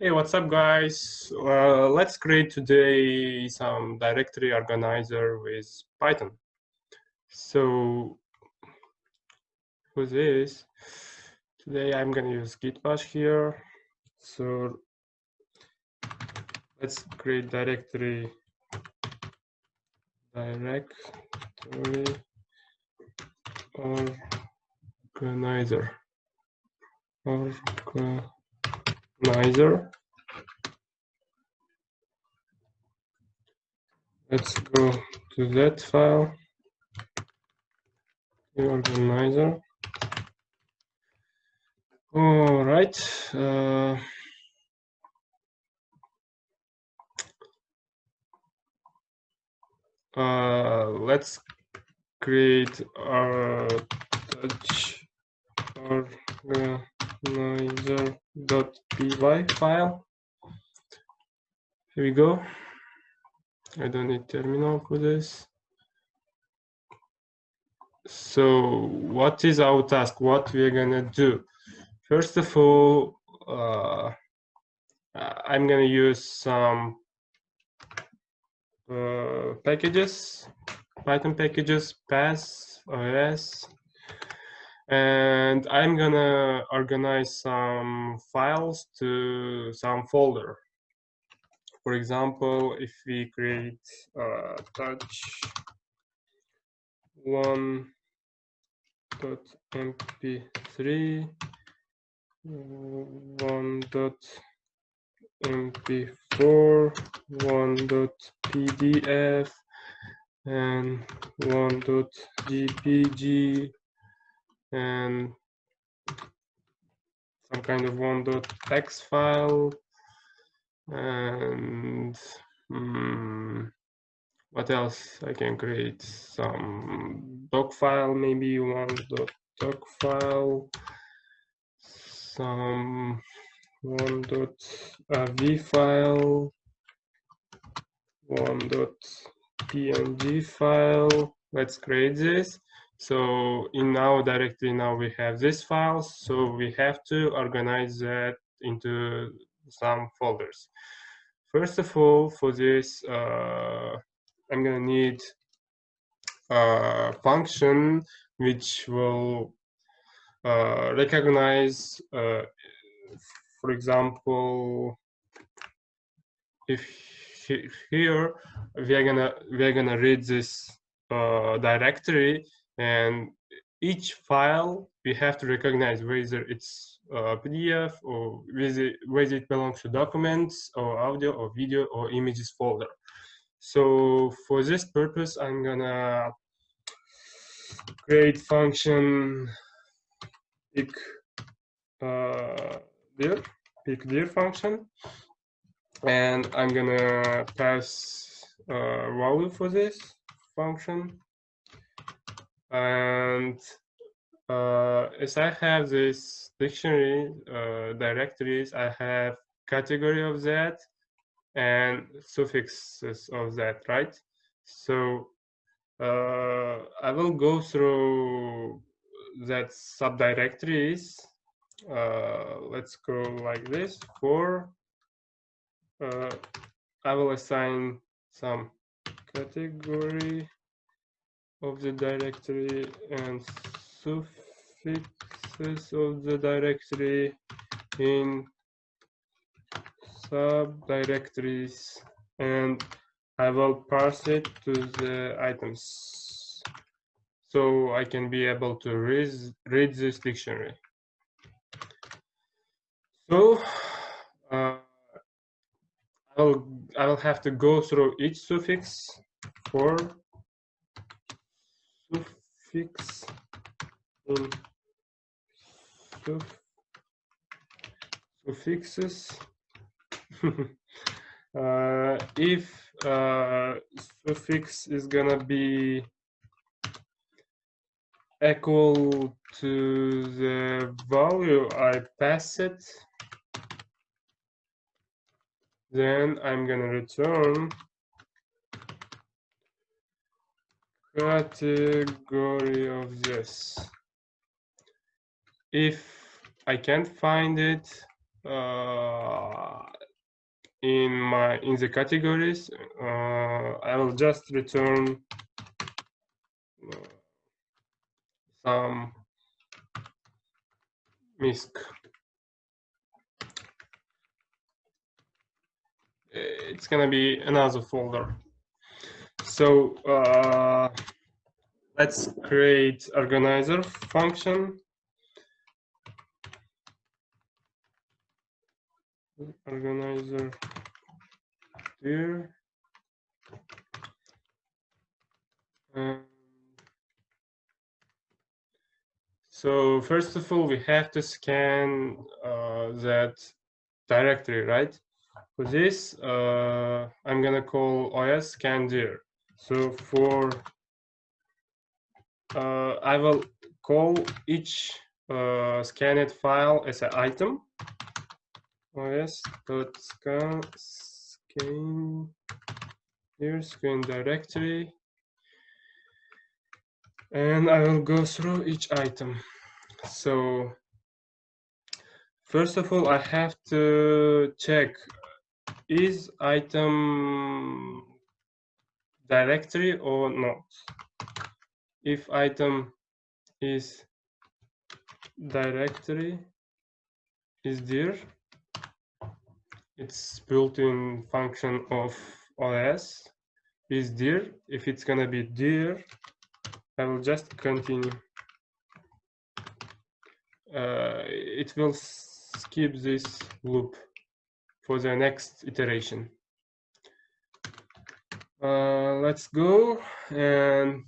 Hey, what's up, guys? Let's create today some directory organizer with Python. So for this, today I'm going to use git bash here. So let's create directory organizer. Let's go to that file, the organizer. All right. Let's create our touch organizer.py file. Here we go. I don't need terminal for this. So what is our task? What we're gonna do? First of all, I'm gonna use some packages, Python packages, pass, os, and I'm gonna organize some files to some folder. For example, if we create touch 1.mp3, 1.mp4, 1.pdf, and 1.jpg, and some kind of 1.txt file, and what else I can create? Some doc file, maybe 1.doc file, some 1.v file, 1.png file. Let's create this. So in our directory now we have this file, so we have to organize that into some folders. First of all, for this, I'm gonna need a function which will recognize, for example, if here we're gonna read this directory, and each file we have to recognize whether it's PDF or whether it belongs to documents or audio or video or images folder. So for this purpose, I'm gonna create function pick_dir function, and I'm gonna pass value for this function. And as I have this dictionary directories, I have category of that and suffixes of that, right? So I will go through that subdirectories. Let's go like this. For I will assign some category of the directory and suffixes of the directory in subdirectories, and I will parse it to the items so I can be able to read this dictionary. So I will have to go through each suffix. For suffix in suffixes, if suffix is gonna be equal to the value I pass it, then I'm gonna return category of this. If I can't find it, in the categories, I will just return some MISC. It's gonna be another folder. So let's create organizer function. Organizer here. So first of all, we have to scan that directory, right? For this, I'm gonna call os scan dir. So for I will call each scanned file as an item. os.scan here, scan directory, and I will go through each item. So first of all, I have to check, is item directory or not? If item is directory, is dir, it's built-in function of OS, is dir. If it's gonna be dir, I will just continue. It will skip this loop for the next iteration. Let's go. And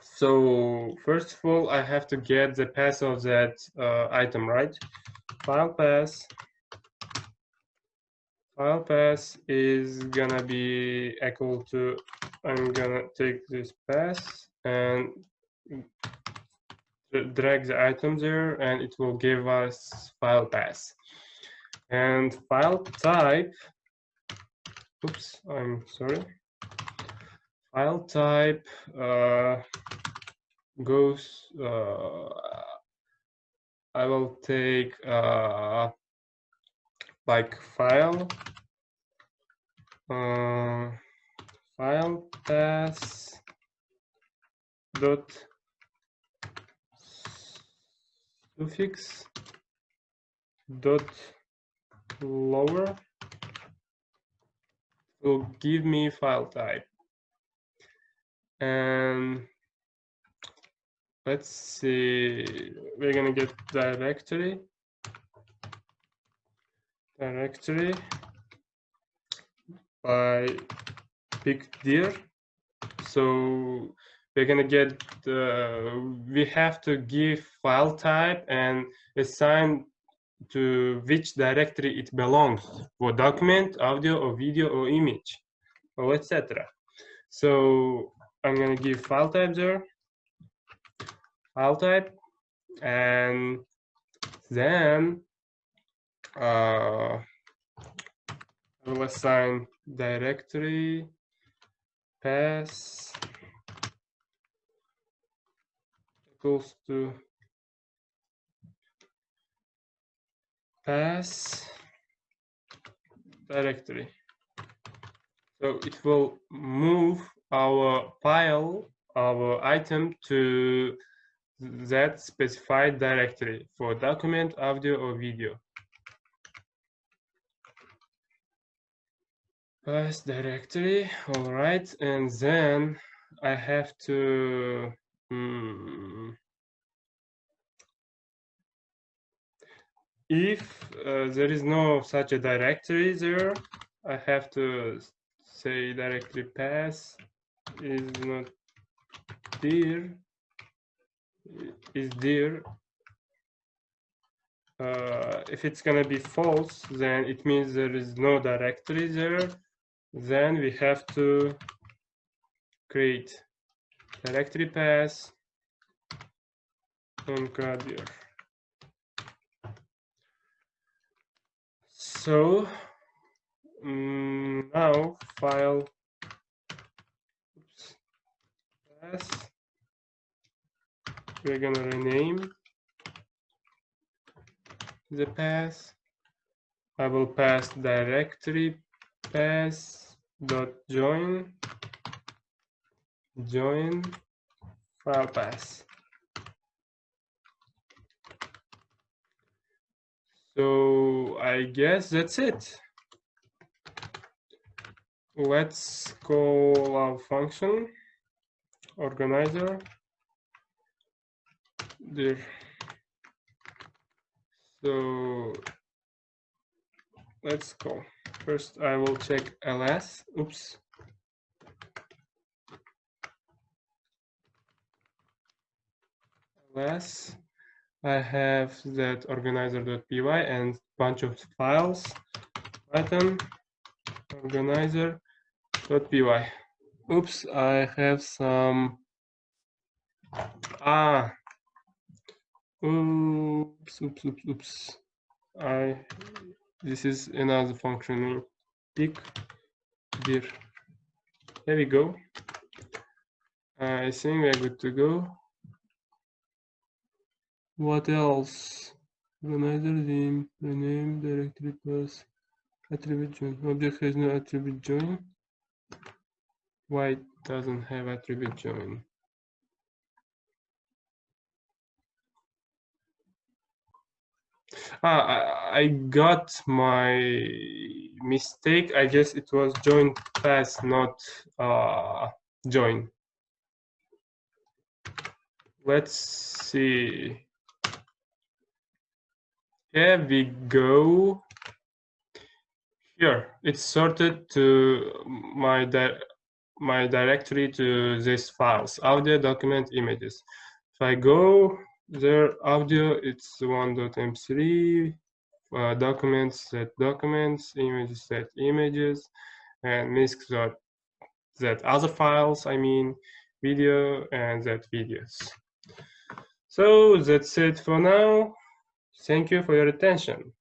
so first of all, I have to get the path of that item, right? File path is gonna be equal to, I'm gonna take this path and drag the item there, and it will give us file path. And file type, oops, I'm sorry. File type goes, I will take like file path dot suffix dot lower will give me file type. And let's see, we're gonna get directory by pick dir. So we're gonna get we have to give file type and assign to which directory it belongs, for document, audio, or video, or image, or etc. So I'm gonna give file type there, file type, and then I will assign directory path equals to path directory. So it will move our file, our item, to that specified directory for document, audio, or video. Path directory, all right, and then I have to if there is no such a directory there, I have to say directory path is not dir, is dir. If it's gonna be false, then it means there is no directory there. Then we have to create directory path and dir. So now file path, we're gonna rename the path I will pass directory pass dot join file pass. So I guess that's it. Let's call our function organizer there. So let's go. First, I will check ls. Oops. ls. I have that organizer.py and bunch of files. Python organizer.py. Oops, I have some. Oops. This is another function. Pick dir. There we go. I think we're good to go. What else? Organizer name, rename, directory pass, attribute join. Object has no attribute join. Why it doesn't have attribute join? I got my mistake. I guess it was join pass, not join. Let's see. Here we go. Here, it's sorted to my directory to these files: audio, document, images. If I go there, audio, it's 1.mp3, documents, set documents, images, set images, and misc that other files, I mean, video and that videos. So that's it for now. Thank you for your attention.